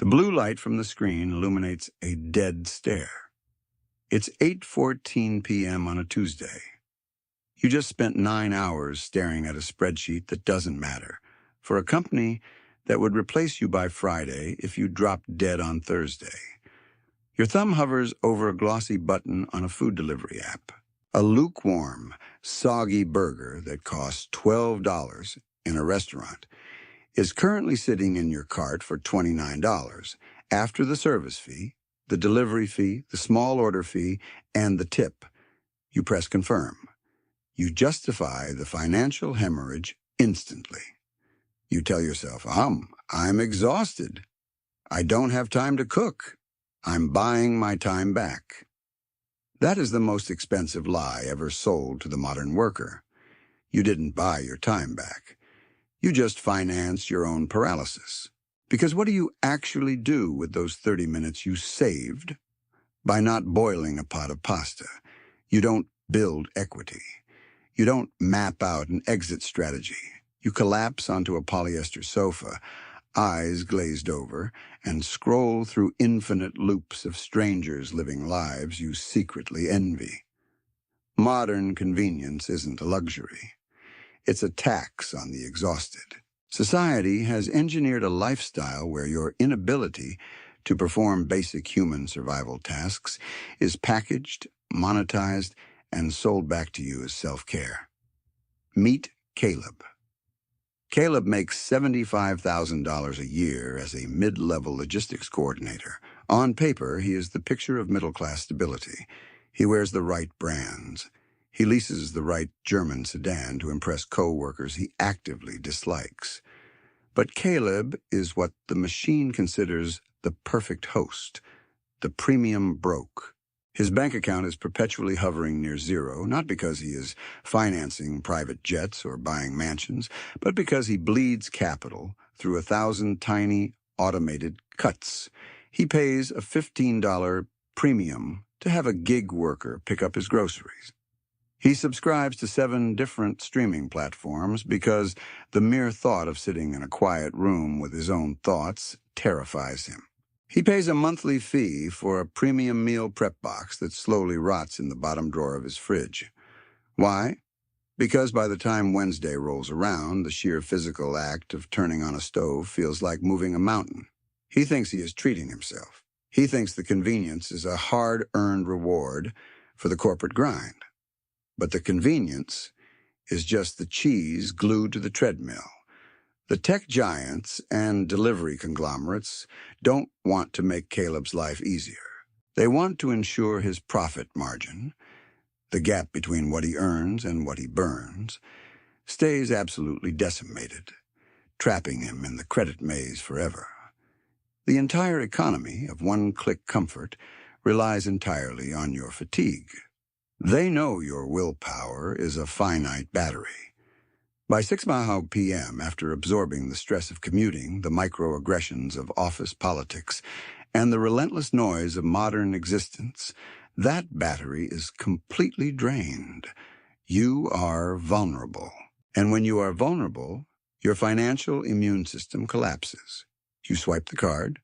The blue light from the screen illuminates a dead stare. It's 8:14 p.m. on a Tuesday. You just spent 9 hours staring at a spreadsheet that doesn't matter for a company that would replace you by Friday if you dropped dead on Thursday. Your thumb hovers over a glossy button on a food delivery app. A lukewarm, soggy burger that costs $12 in a restaurant is currently sitting in your cart for $29 after the service fee, the delivery fee, the small order fee, and the tip. You press confirm. You justify the financial hemorrhage instantly. You tell yourself, I'm exhausted. I don't have time to cook. I'm buying my time back. That is the most expensive lie ever sold to the modern worker. You didn't buy your time back. You just financed your own paralysis. Because what do you actually do with those 30 minutes you saved by not boiling a pot of pasta? You don't build equity. You don't map out an exit strategy. You collapse onto a polyester sofa, eyes glazed over, and scroll through infinite loops of strangers living lives you secretly envy. Modern convenience isn't a luxury. It's a tax on the exhausted. Society has engineered a lifestyle where your inability to perform basic human survival tasks is packaged, monetized, and sold back to you as self-care. Meet Caleb. Caleb makes $75,000 a year as a mid-level logistics coordinator. On paper, he is the picture of middle-class stability. He wears the right brands. He leases the right German sedan to impress co-workers he actively dislikes. But Caleb is what the machine considers the perfect host, the premium broke. His bank account is perpetually hovering near zero, not because he is financing private jets or buying mansions, but because he bleeds capital through 1,000 tiny automated cuts. He pays a $15 premium to have a gig worker pick up his groceries. He subscribes to 7 different streaming platforms because the mere thought of sitting in a quiet room with his own thoughts terrifies him. He pays a monthly fee for a premium meal prep box that slowly rots in the bottom drawer of his fridge. Why? Because by the time Wednesday rolls around, the sheer physical act of turning on a stove feels like moving a mountain. He thinks he is treating himself. He thinks the convenience is a hard-earned reward for the corporate grind. But the convenience is just the cheese glued to the treadmill. The tech giants and delivery conglomerates don't want to make Caleb's life easier. They want to ensure his profit margin, the gap between what he earns and what he burns, stays absolutely decimated, trapping him in the credit maze forever. The entire economy of one-click comfort relies entirely on your fatigue. They know your willpower is a finite battery. By 6 p.m., after absorbing the stress of commuting, the microaggressions of office politics, and the relentless noise of modern existence, that battery is completely drained. You are vulnerable. And when you are vulnerable, your financial immune system collapses. You swipe the card.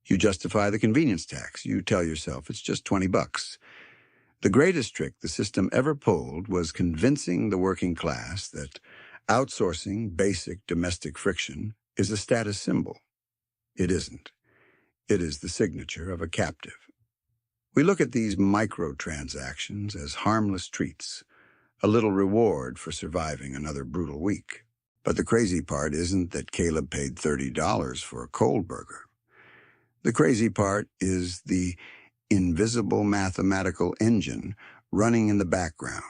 You justify the convenience tax. You tell yourself it's just $20. The greatest trick the system ever pulled was convincing the working class that outsourcing basic domestic friction is a status symbol. It isn't. It is the signature of a captive. We look at these microtransactions as harmless treats, a little reward for surviving another brutal week. But the crazy part isn't that Caleb paid $30 for a cold burger. The crazy part is the invisible mathematical engine running in the background,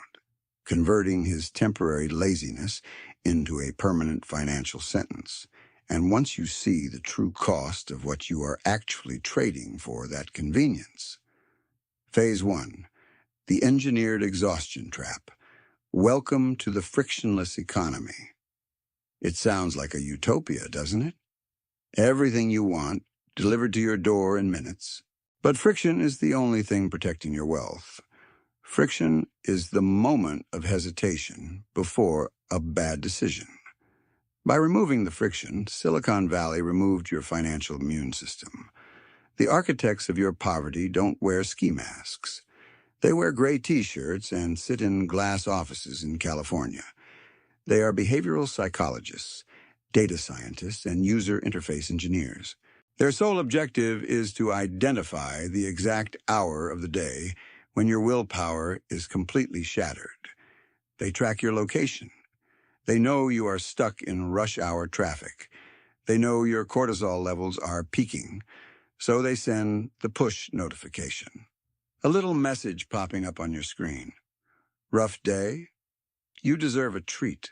converting his temporary laziness into a permanent financial sentence. And once you see the true cost of what you are actually trading for that convenience. Phase 1, the engineered exhaustion trap. Welcome to the frictionless economy. It sounds like a utopia, doesn't it? Everything you want delivered to your door in minutes. But friction is the only thing protecting your wealth. Friction is the moment of hesitation before a bad decision. By removing the friction, Silicon Valley removed your financial immune system. The architects of your poverty don't wear ski masks. They wear gray T-shirts and sit in glass offices in California. They are behavioral psychologists, data scientists, and user interface engineers. Their sole objective is to identify the exact hour of the day when your willpower is completely shattered. They track your location. They know you are stuck in rush hour traffic. They know your cortisol levels are peaking, so they send the push notification. A little message popping up on your screen. Rough day? You deserve a treat.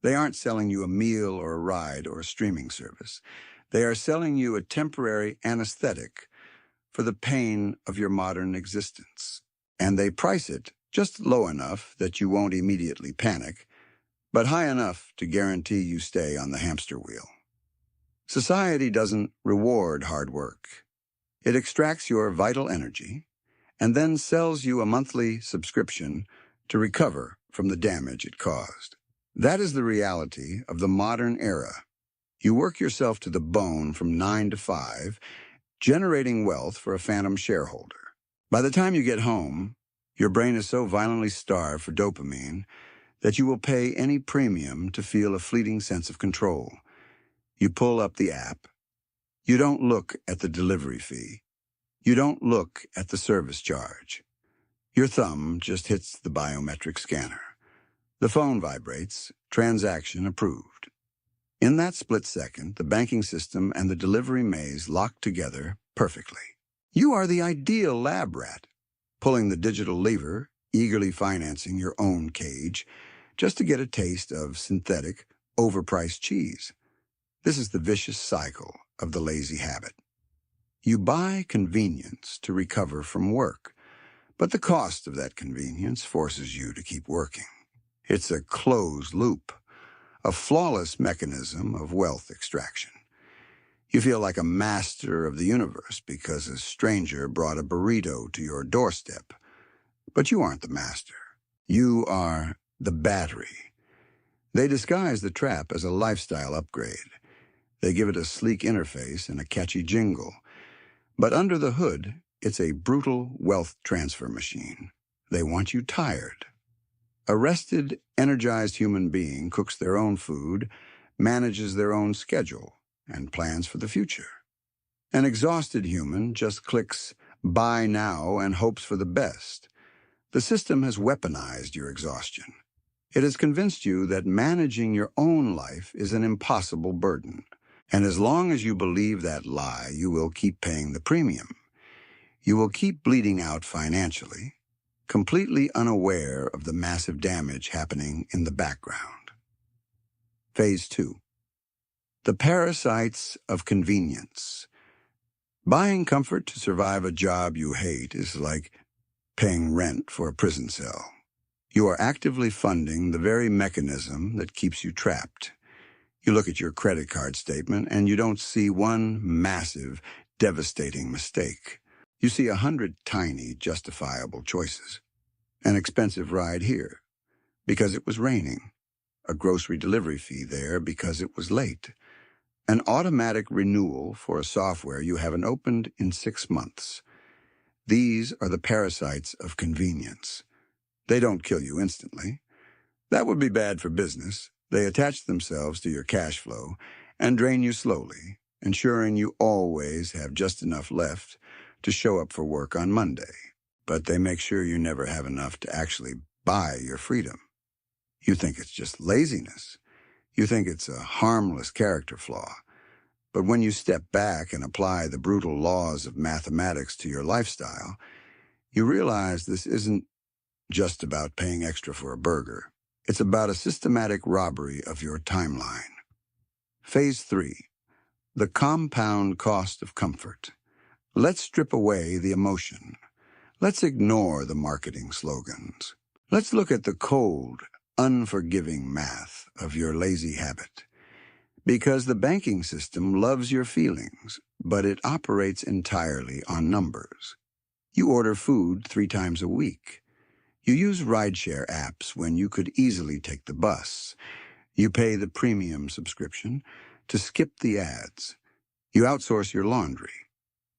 They aren't selling you a meal or a ride or a streaming service. They are selling you a temporary anesthetic for the pain of your modern existence. And they price it just low enough that you won't immediately panic, but high enough to guarantee you stay on the hamster wheel. Society doesn't reward hard work. It extracts your vital energy and then sells you a monthly subscription to recover from the damage it caused. That is the reality of the modern era. You work yourself to the bone from 9 to 5, generating wealth for a phantom shareholder. By the time you get home, your brain is so violently starved for dopamine that you will pay any premium to feel a fleeting sense of control. You pull up the app. You don't look at the delivery fee. You don't look at the service charge. Your thumb just hits the biometric scanner. The phone vibrates, transaction approved. In that split second, the banking system and the delivery maze lock together perfectly. You are the ideal lab rat, pulling the digital lever, eagerly financing your own cage, just to get a taste of synthetic, overpriced cheese. This is the vicious cycle of the lazy habit. You buy convenience to recover from work, but the cost of that convenience forces you to keep working. It's a closed loop, a flawless mechanism of wealth extraction. You feel like a master of the universe because a stranger brought a burrito to your doorstep. But you aren't the master. You are the battery. They disguise the trap as a lifestyle upgrade. They give it a sleek interface and a catchy jingle. But under the hood, it's a brutal wealth transfer machine. They want you tired. A rested, energized human being cooks their own food, manages their own schedule, and plans for the future. An exhausted human just clicks buy now and hopes for the best. The system has weaponized your exhaustion. It has convinced you that managing your own life is an impossible burden. And as long as you believe that lie, you will keep paying the premium. You will keep bleeding out financially, completely unaware of the massive damage happening in the background. Phase 2. The parasites of convenience. Buying comfort to survive a job you hate is like paying rent for a prison cell. You are actively funding the very mechanism that keeps you trapped. You look at your credit card statement and you don't see one massive, devastating mistake. You see 100 tiny, justifiable choices. An expensive ride here, because it was raining. A grocery delivery fee there because it was late. An automatic renewal for a software you haven't opened in 6 months. These are the parasites of convenience. They don't kill you instantly. That would be bad for business. They attach themselves to your cash flow and drain you slowly, ensuring you always have just enough left to show up for work on Monday. But they make sure you never have enough to actually buy your freedom. You think it's just laziness. You think it's a harmless character flaw. But when you step back and apply the brutal laws of mathematics to your lifestyle, you realize this isn't just about paying extra for a burger. It's about a systematic robbery of your timeline. Phase 3. The compound cost of comfort. Let's strip away the emotion. Let's ignore the marketing slogans. Let's look at the cold, unforgiving math of your lazy habit. Because the banking system loves your feelings, but it operates entirely on numbers. You order food 3 times a week. You use rideshare apps when you could easily take the bus. You pay the premium subscription to skip the ads. You outsource your laundry.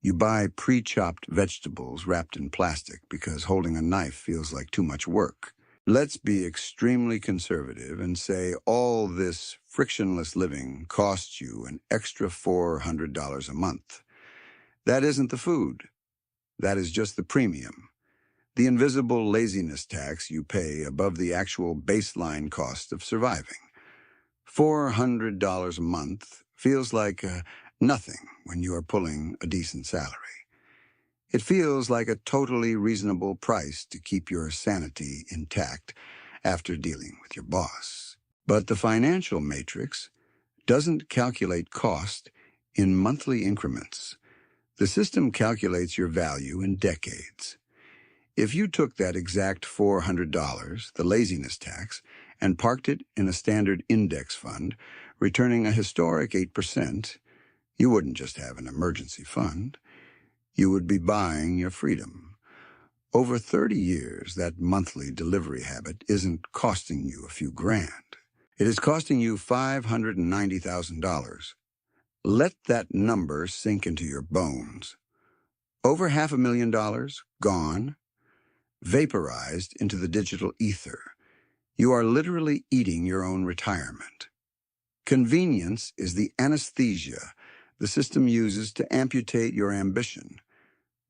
You buy pre-chopped vegetables wrapped in plastic because holding a knife feels like too much work. Let's be extremely conservative and say all this frictionless living costs you an extra $400 a month. That isn't the food. That is just the premium. The invisible laziness tax you pay above the actual baseline cost of surviving. $400 a month feels like nothing when you are pulling a decent salary. It feels like a totally reasonable price to keep your sanity intact after dealing with your boss. But the financial matrix doesn't calculate cost in monthly increments. The system calculates your value in decades. If you took that exact $400, the laziness tax, and parked it in a standard index fund, returning a historic 8%, you wouldn't just have an emergency fund. You would be buying your freedom. Over 30 years, that monthly delivery habit isn't costing you a few grand. It is costing you $590,000. Let that number sink into your bones. Over $500,000 gone, vaporized into the digital ether. You are literally eating your own retirement. Convenience is the anesthesia the system uses to amputate your ambition.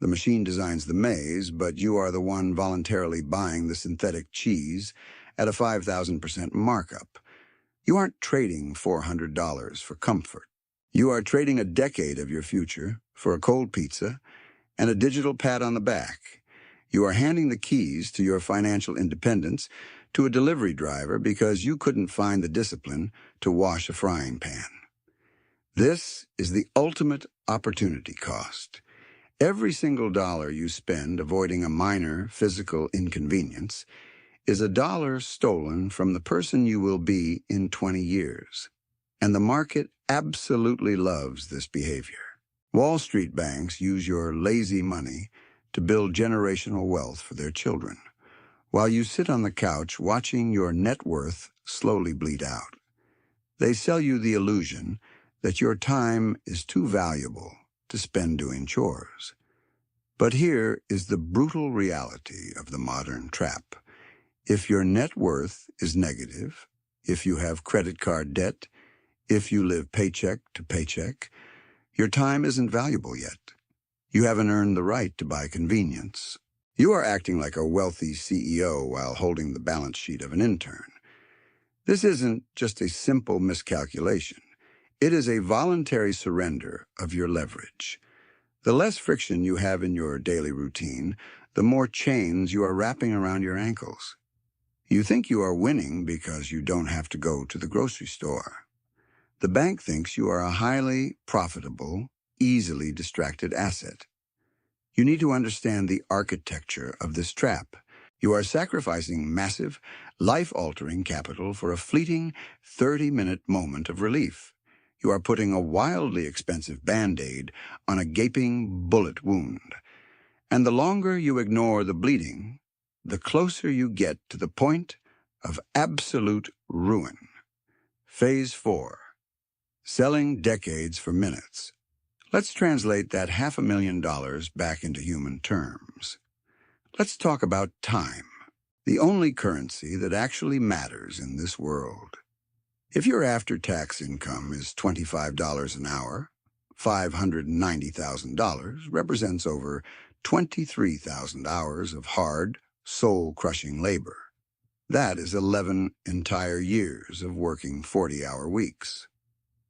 The machine designs the maze, but you are the one voluntarily buying the synthetic cheese at a 5,000% markup. You aren't trading $400 for comfort. You are trading a decade of your future for a cold pizza and a digital pat on the back. You are handing the keys to your financial independence to a delivery driver because you couldn't find the discipline to wash a frying pan. This is the ultimate opportunity cost. Every single dollar you spend avoiding a minor physical inconvenience is a dollar stolen from the person you will be in 20 years. And the market absolutely loves this behavior. Wall Street banks use your lazy money to build generational wealth for their children, while you sit on the couch watching your net worth slowly bleed out. They sell you the illusion that your time is too valuable to spend doing chores. But here is the brutal reality of the modern trap. If your net worth is negative, if you have credit card debt, if you live paycheck to paycheck, your time isn't valuable yet. You haven't earned the right to buy convenience. You are acting like a wealthy CEO while holding the balance sheet of an intern. This isn't just a simple miscalculation. It is a voluntary surrender of your leverage. The less friction you have in your daily routine, the more chains you are wrapping around your ankles. You think you are winning because you don't have to go to the grocery store. The bank thinks you are a highly profitable, easily distracted asset. You need to understand the architecture of this trap. You are sacrificing massive, life-altering capital for a fleeting 30-minute moment of relief. You are putting a wildly expensive Band-Aid on a gaping bullet wound. And the longer you ignore the bleeding, the closer you get to the point of absolute ruin. Phase 4. Selling decades for minutes. Let's translate that $500,000 back into human terms. Let's talk about time, the only currency that actually matters in this world. If your after-tax income is $25 an hour, $590,000 represents over 23,000 hours of hard, soul-crushing labor. That is 11 entire years of working 40-hour weeks.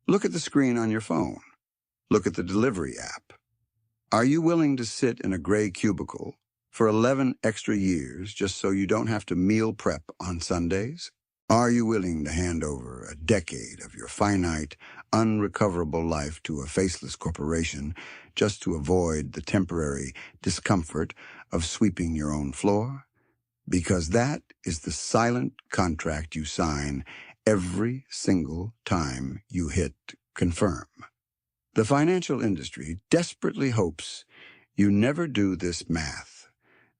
Look at the screen on your phone. Look at the delivery app. Are you willing to sit in a gray cubicle for 11 extra years just so you don't have to meal prep on Sundays? Are you willing to hand over a decade of your finite, unrecoverable life to a faceless corporation just to avoid the temporary discomfort of sweeping your own floor? Because that is the silent contract you sign every single time you hit confirm. The financial industry desperately hopes you never do this math.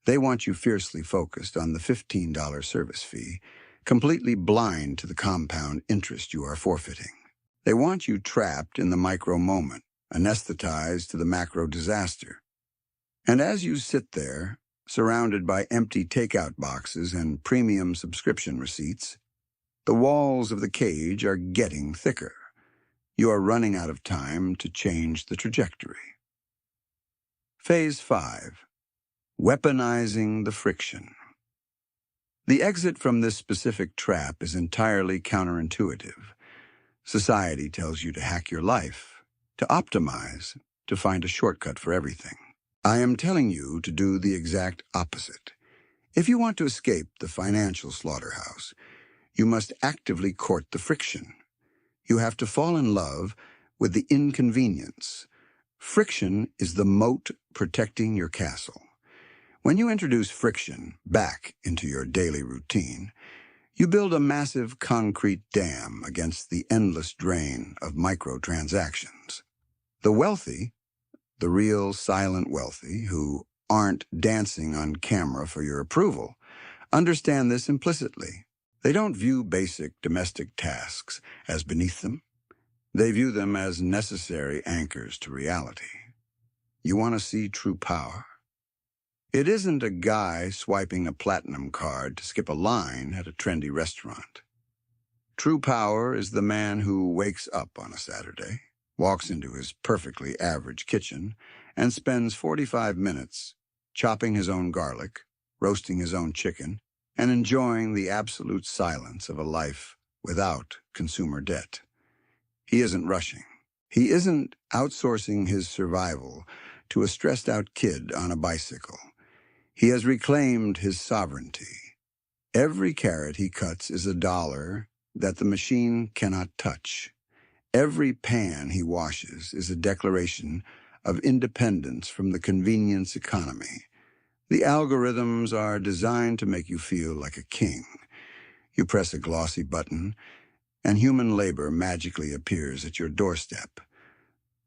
They want you fiercely focused on the $15 service fee, completely blind to the compound interest you are forfeiting. They want you trapped in the micro moment, anesthetized to the macro disaster. And as you sit there, surrounded by empty takeout boxes and premium subscription receipts, the walls of the cage are getting thicker. You are running out of time to change the trajectory. Phase 5. Weaponizing the friction. The exit from this specific trap is entirely counterintuitive. Society tells you to hack your life, to optimize, to find a shortcut for everything. I am telling you to do the exact opposite. If you want to escape the financial slaughterhouse, you must actively court the friction. You have to fall in love with the inconvenience. Friction is the moat protecting your castle. When you introduce friction back into your daily routine, you build a massive concrete dam against the endless drain of microtransactions. The wealthy, the real silent wealthy who aren't dancing on camera for your approval, understand this implicitly. They don't view basic domestic tasks as beneath them. They view them as necessary anchors to reality. You want to see true power? It isn't a guy swiping a platinum card to skip a line at a trendy restaurant. True power is the man who wakes up on a Saturday, walks into his perfectly average kitchen, and spends 45 minutes chopping his own garlic, roasting his own chicken, and enjoying the absolute silence of a life without consumer debt. He isn't rushing. He isn't outsourcing his survival to a stressed-out kid on a bicycle. He has reclaimed his sovereignty. Every carrot he cuts is $1 that the machine cannot touch. Every pan he washes is a declaration of independence from the convenience economy. The algorithms are designed to make you feel like a king. You press a glossy button, and human labor magically appears at your doorstep.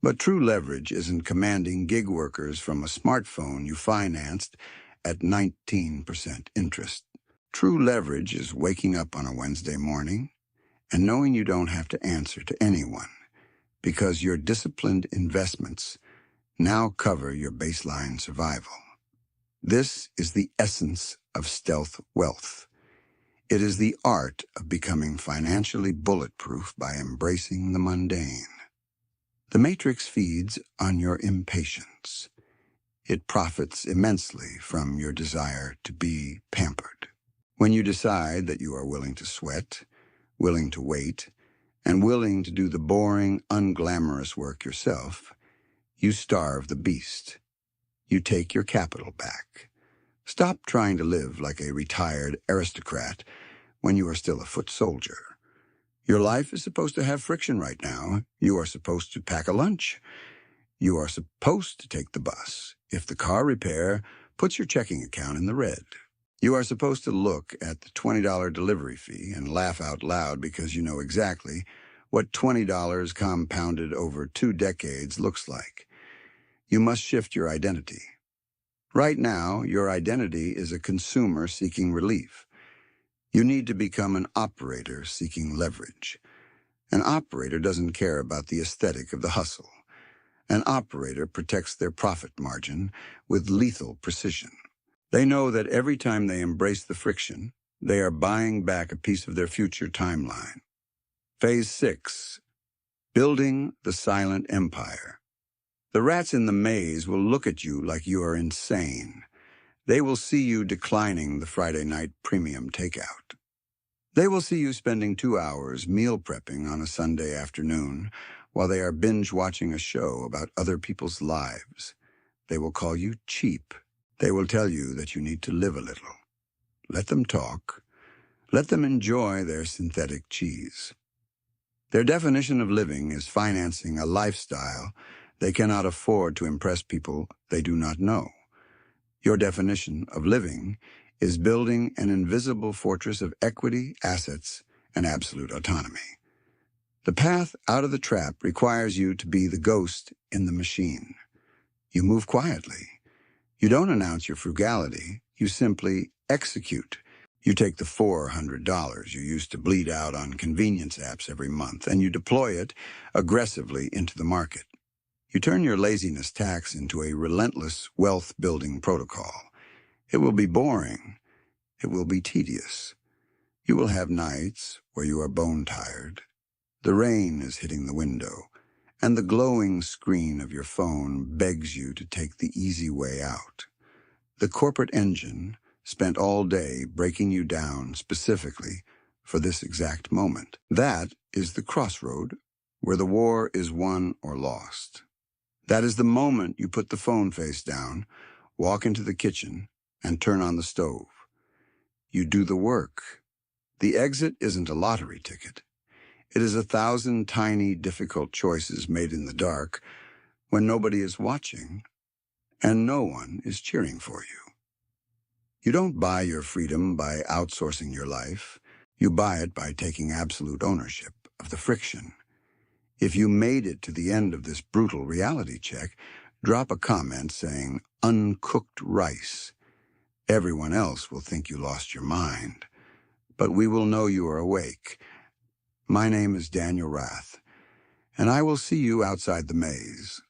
But true leverage isn't commanding gig workers from a smartphone you financed at 19% interest. True leverage is waking up on a Wednesday morning and knowing you don't have to answer to anyone because your disciplined investments now cover your baseline survival. This is the essence of stealth wealth. It is the art of becoming financially bulletproof by embracing the mundane. The Matrix feeds on your impatience. It profits immensely from your desire to be pampered. When you decide that you are willing to sweat, willing to wait, and willing to do the boring, unglamorous work yourself, you starve the beast. You take your capital back. Stop trying to live like a retired aristocrat when you are still a foot soldier. Your life is supposed to have friction right now. You are supposed to pack a lunch. You are supposed to take the bus if the car repair puts your checking account in the red. You are supposed to look at the $20 delivery fee and laugh out loud because you know exactly what $20 compounded over 2 decades looks like. You must shift your identity. Right now, your identity is a consumer seeking relief. You need to become an operator seeking leverage. An operator doesn't care about the aesthetic of the hustle. An operator protects their profit margin with lethal precision. They know that every time they embrace the friction, they are buying back a piece of their future timeline. Phase 6. Building the silent empire. The rats in the maze will look at you like you are insane. They will see you declining the Friday night premium takeout. They will see you spending 2 hours meal prepping on a Sunday afternoon while they are binge-watching a show about other people's lives. They will call you cheap. They will tell you that you need to live a little. Let them talk. Let them enjoy their synthetic cheese. Their definition of living is financing a lifestyle they cannot afford to impress people they do not know. Your definition of living is building an invisible fortress of equity, assets, and absolute autonomy. The path out of the trap requires you to be the ghost in the machine. You move quietly. You don't announce your frugality. You simply execute. You take the $400 you used to bleed out on convenience apps every month and you deploy it aggressively into the market. You turn your laziness tax into a relentless wealth-building protocol. It will be boring. It will be tedious. You will have nights where you are bone-tired. The rain is hitting the window, and the glowing screen of your phone begs you to take the easy way out. The corporate engine spent all day breaking you down specifically for this exact moment. That is the crossroad where the war is won or lost. That is the moment you put the phone face down, walk into the kitchen, and turn on the stove. You do the work. The exit isn't a lottery ticket. It is 1,000 tiny, difficult choices made in the dark when nobody is watching and no one is cheering for you. You don't buy your freedom by outsourcing your life. You buy it by taking absolute ownership of the friction. If you made it to the end of this brutal reality check, drop a comment saying, "Uncooked rice." Everyone else will think you lost your mind, but we will know you are awake. My name is Daniel Rath, and I will see you outside the maze.